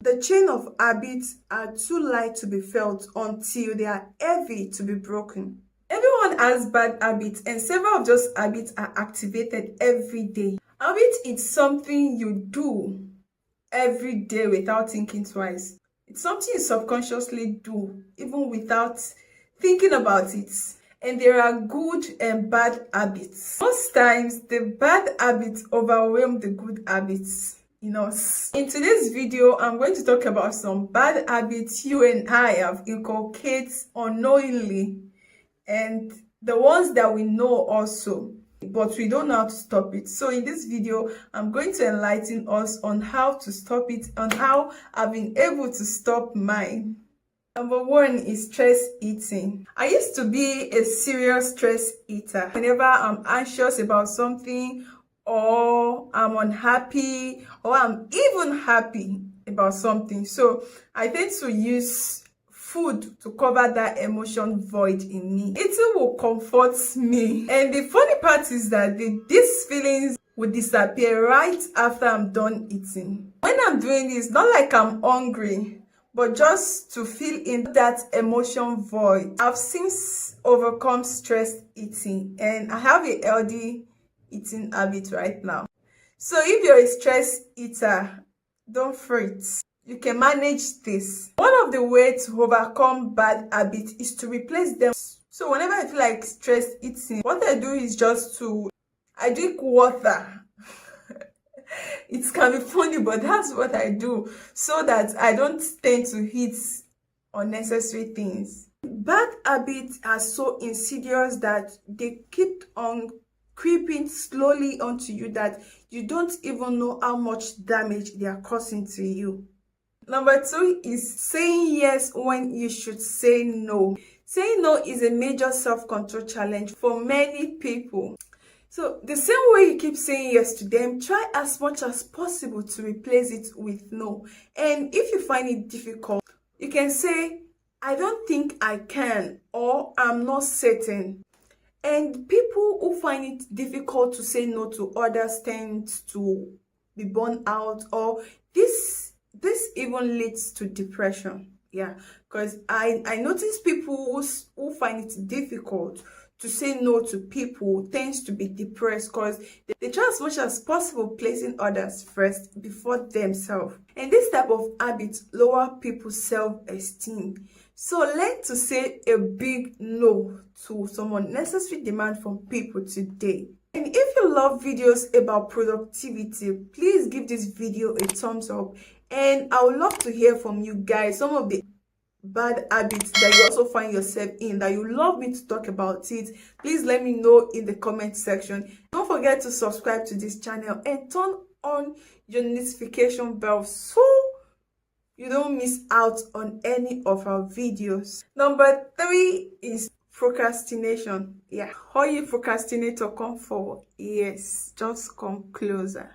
The chain of habits are too light to be felt until they are heavy to be broken. Everyone has bad habits, and several of those habits are activated every day. Habit is something you do every day without thinking twice. It's something you subconsciously do even without thinking about it. And there are good and bad habits. Most times, the bad habits overwhelm the good habits in us. In today's video, I'm going to talk about some bad habits you and I have inculcated unknowingly, and the ones that we know also, but we don't know how to stop it. So in this video, I'm going to enlighten us on how to stop it, on how I've been able to stop mine. Number one is stress eating. I used to be a serious stress eater. Whenever I'm anxious about something, or I'm unhappy, or I'm even happy about something, so I tend to use food to cover that emotion void in me. Eating will comfort me. And the funny part is that these feelings will disappear right after I'm done eating. When I'm doing this, not like I'm hungry, but just to fill in that emotion void. I've since overcome stress eating, and I have a healthy eating habit right now. So if you're a stress eater, don't fret. You can manage this. One of the ways to overcome bad habits is to replace them. So whenever I feel like stress eating, what I do is I drink water. It can be funny, but that's what I do, so that I don't tend to eat unnecessary things. Bad habits are so insidious that they keep on creeping slowly onto you that you don't even know how much damage they are causing to you. Number two is saying yes when you should say no. Saying no is a major self-control challenge for many people. So the same way you keep saying yes to them, try as much as possible to replace it with no. And if you find it difficult, you can say, I don't think I can, or I'm not certain. And people who find it difficult to say no to others tend to be burned out, or this even leads to depression. Yeah, because I notice people who find it difficult to say no to people tends to be depressed, because they try as much as possible placing others first before themselves. And this type of habit lower people's self-esteem. So learn to say a big no to some unnecessary demand from people today. And if you love videos about productivity, please give this video a thumbs up. And I would love to hear from you guys some of the bad habits that you also find yourself in, that you love me to talk about it. Please let me know in the comment section. Don't forget to subscribe to this channel and turn on your notification bell so you don't miss out on any of our videos. Number three is procrastination. Yeah, how you procrastinator, come forward. Yes, just come closer.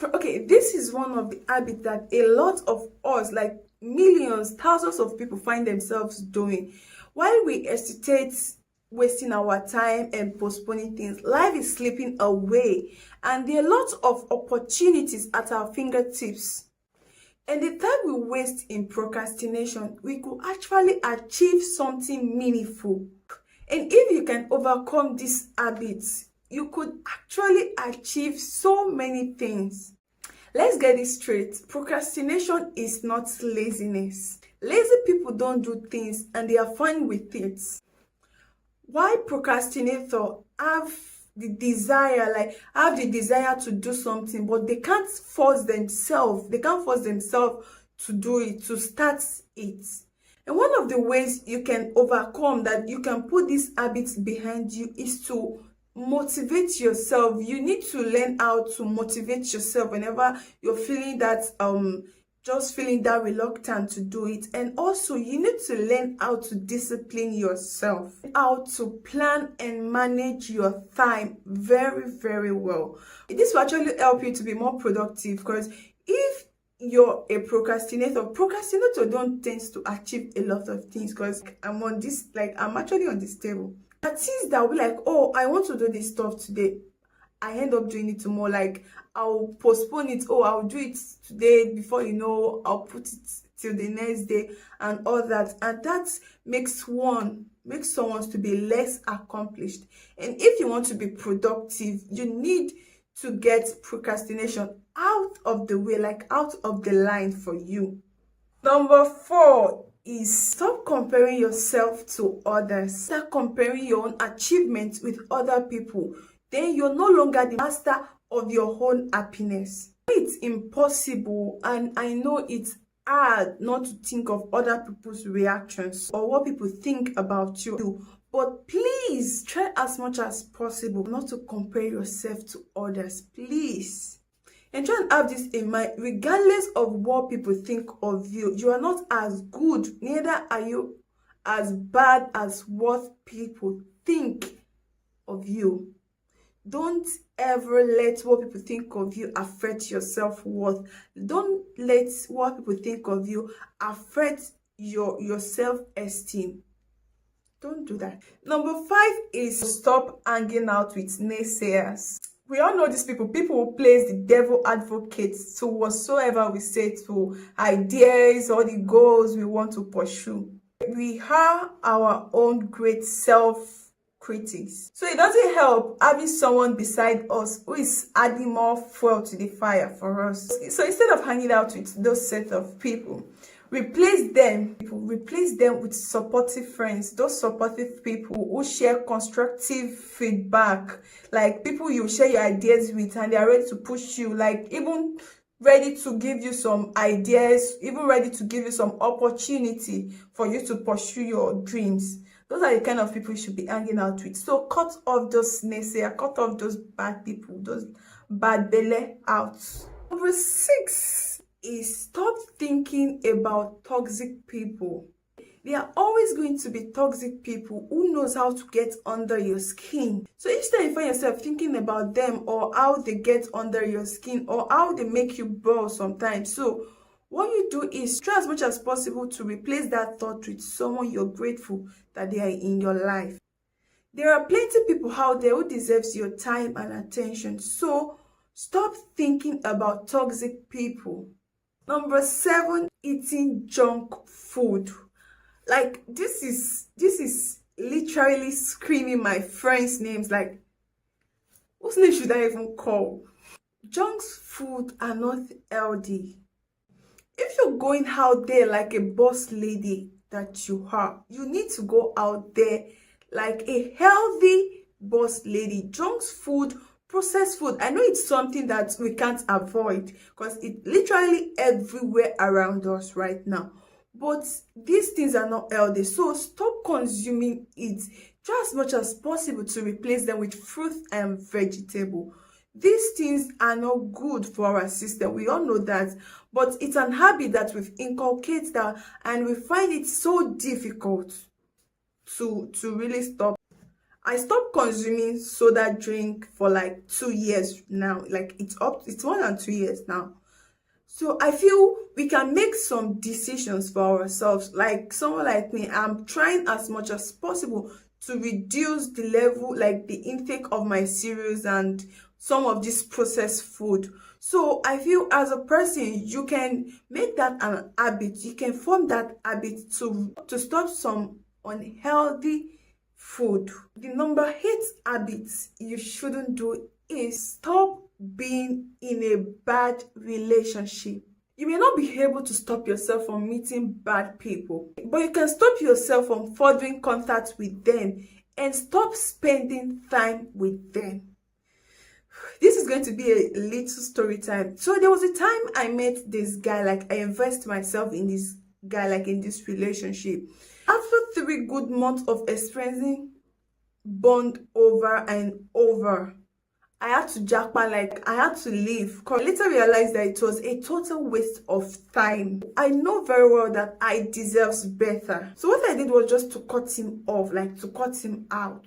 Okay, this is one of the habits that a lot of us, like millions, thousands of people, find themselves doing. While we hesitate, wasting our time and postponing things, life is slipping away, and there are lots of opportunities at our fingertips. And the time we waste in procrastination, we could actually achieve something meaningful. And if you can overcome these habits, you could actually achieve so many things. Let's get it straight. Procrastination is not laziness. Lazy people don't do things and they are fine with it. Why procrastinators have the desire to do something, but they can't force themselves. They can't force themselves to do it, to start it. And one of the ways you can overcome that, you can put these habits behind you, is to motivate yourself. You need to learn how to motivate yourself whenever you're feeling that just feeling that reluctant to do it. And also you need to learn how to discipline yourself, how to plan and manage your time very, very well. This will actually help you to be more productive, because if you're a procrastinator don't tend to achieve a lot of things. Because I'm actually on this table. Things that will be like, oh, I want to do this stuff today. I end up doing it tomorrow. Like I'll postpone it. Oh, I'll do it today. Before you know, I'll put it till the next day and all that. And that makes someone to be less accomplished. And if you want to be productive, you need to get procrastination out of the way, like out of the line for you. Number 4 is stop comparing yourself to others. Start comparing your own achievements with other people. Then you're no longer the master of your own happiness. It's impossible, and I know it's hard not to think of other people's reactions or what people think about you. But please try as much as possible not to compare yourself to others. Please. And try and have this in mind, regardless of what people think of you, you are not as good, neither are you as bad as what people think of you. Don't ever let what people think of you affect your self-worth. Don't let what people think of you affect your self-esteem. Don't do that. Number 5 is stop hanging out with naysayers. We all know these people. People who plays the devil advocate to whatsoever we say, to ideas or the goals we want to pursue. We are our own great self-critics. So it doesn't help having someone beside us who is adding more fuel to the fire for us. So instead of hanging out with those set of people, replace them with supportive friends, those supportive people who share constructive feedback, like people you share your ideas with and they are ready to push you, like even ready to give you some ideas, even ready to give you some opportunity for you to pursue your dreams. Those are the kind of people you should be hanging out with. So cut off those naysayers, cut off those bad people, those bad belly out. Number 6 is stop thinking about toxic people. There are always going to be toxic people who knows how to get under your skin. So each time you find yourself thinking about them or how they get under your skin or how they make you boil sometimes, so what you do is try as much as possible to replace that thought with someone you're grateful that they are in your life. There are plenty of people out there who deserves your time and attention. So stop thinking about toxic people. Number 7, eating junk food. Like this is literally screaming my friends' names. Like, whose name should I even call? Junk food are not healthy. If you're going out there like a boss lady that you are, you need to go out there like a healthy boss lady. Junk food, processed food, I know it's something that we can't avoid because it's literally everywhere around us right now, but these things are not healthy. So stop consuming it. Try as much as possible to replace them with fruit and vegetable. These things are not good for our system, we all know that, but it's an habit that we've inculcated that, and we find it so difficult to really stop. I stopped consuming soda drink for like 2 years now. Like it's more than 2 years now. So I feel we can make some decisions for ourselves. Like someone like me, I'm trying as much as possible to reduce the level, like the intake of my cereals and some of this processed food. So I feel as a person, you can make that an habit. You can form that habit to stop some unhealthy food. The number 8 habit you shouldn't do is stop being in a bad relationship. You may not be able to stop yourself from meeting bad people, but you can stop yourself from furthering contact with them and stop spending time with them. This is going to be a little story time. So there was a time I met this guy, like I invest myself in this guy, like in this relationship. After 3 good months of experiencing bond over and over, I had to jackpot, like I had to leave. I later realized that it was a total waste of time. I know very well that I deserves better. So what I did was just to cut him off, like to cut him out.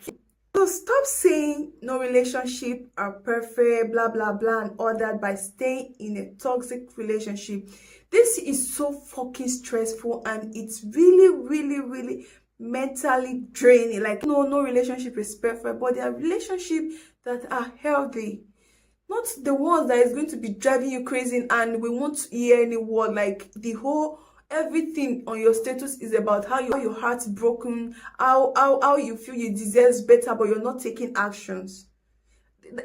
So stop saying no relationship are perfect, blah blah blah and all that by staying in a toxic relationship. This is so fucking stressful and it's really mentally draining. Like no relationship is perfect, but there are relationships that are healthy. not the ones that is going to be driving you crazy and we won't hear any word, like the whole everything on your status is about how your heart's broken, how you feel you deserve better, but you're not taking actions.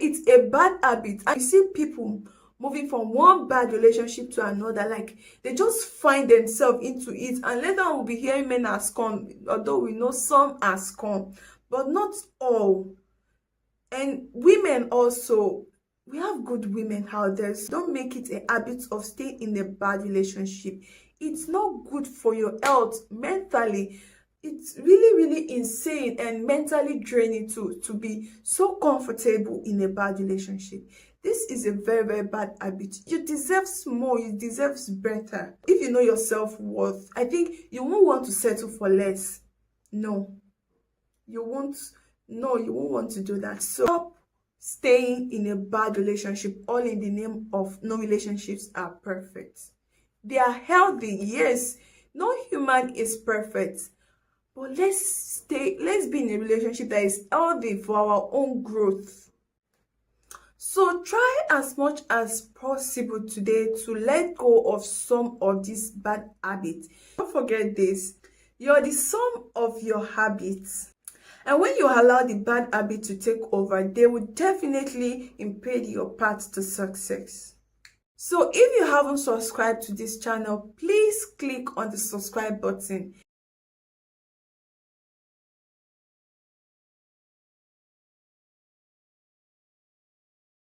It's a bad habit. And you see people moving from one bad relationship to another, like they just find themselves into it, and later on we'll be hearing men are scum, although we know some are scum, but not all. And women also, we have good women out there, so don't make it a habit of staying in a bad relationship. It's not good for your health mentally. It's really insane and mentally draining to be so comfortable in a bad relationship. This is a very bad habit. You deserve more, you deserve better. If you know your self-worth, I think you won't want to settle for less. No, you won't. No, you won't want to do that. So stop staying in a bad relationship all in the name of no relationships are perfect. They are healthy, yes. No human is perfect, but let's be in a relationship that is healthy for our own growth. So try as much as possible today to let go of some of these bad habits. Don't forget this: you're the sum of your habits. And when you allow the bad habit to take over, they will definitely impede your path to success. So if you haven't subscribed to this channel, please click on the subscribe button.